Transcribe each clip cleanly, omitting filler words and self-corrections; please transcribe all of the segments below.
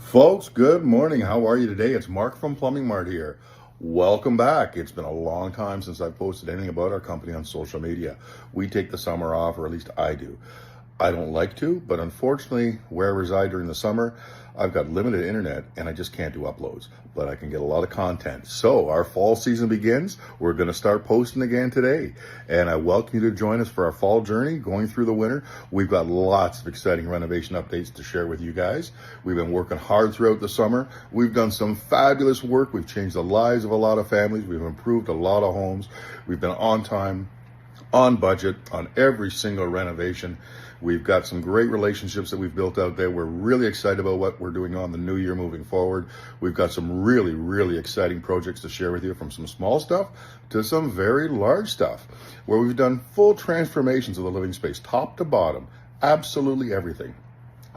Folks, good morning. How are you today? It's Mark from Plumbing Mart here. Welcome back. It's been a long time since I've posted anything about our company on social media. We take the summer off, or at least I do. I don't like to, but unfortunately, where I reside during the summer, I've got limited internet and I just can't do uploads, but I can get a lot of content. So our fall season begins. We're going to start posting again today. And I welcome you to join us for our fall journey going through the winter. We've got lots of exciting renovation updates to share with you guys. We've been working hard throughout the summer. We've done some fabulous work. We've changed the lives of a lot of families. We've improved a lot of homes. We've been on time, on budget, on every single renovation. We've got some great relationships that we've built out there. We're really excited about what we're doing on the new year moving forward. We've got some really exciting projects to share with you, from some small stuff to some very large stuff, where we've done full transformations of the living space, top to bottom, absolutely everything.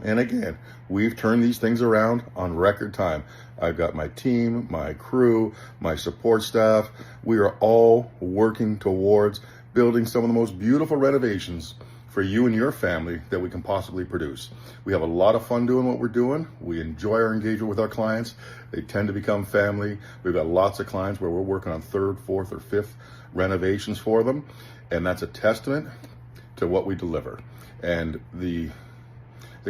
And again, we've turned these things around on record time. I've got my team, my crew, my support staff. We are all working towards building some of the most beautiful renovations for you and your family that we can possibly produce. We have a lot of fun doing what we're doing. We enjoy our engagement with our clients. They tend to become family. We've got lots of clients where we're working on third, fourth, or fifth renovations for them. And that's a testament to what we deliver and the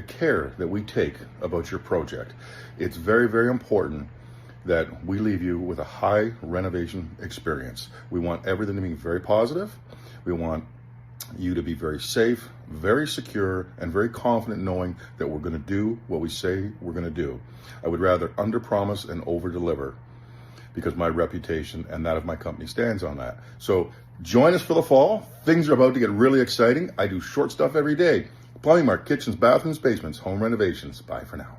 care that we take about your project. It's very important that we leave you with a high renovation experience. We want everything to be very positive. We want you to be very safe, very secure, and very confident knowing that we're going to do what we say we're going to do. I would rather under-promise and over-deliver, because my reputation and that of my company stands on that. So join us for the fall. Things are about to get really exciting. I do short stuff every day. Plumbing Mart, kitchens, bathrooms, basements, home renovations. Bye for now.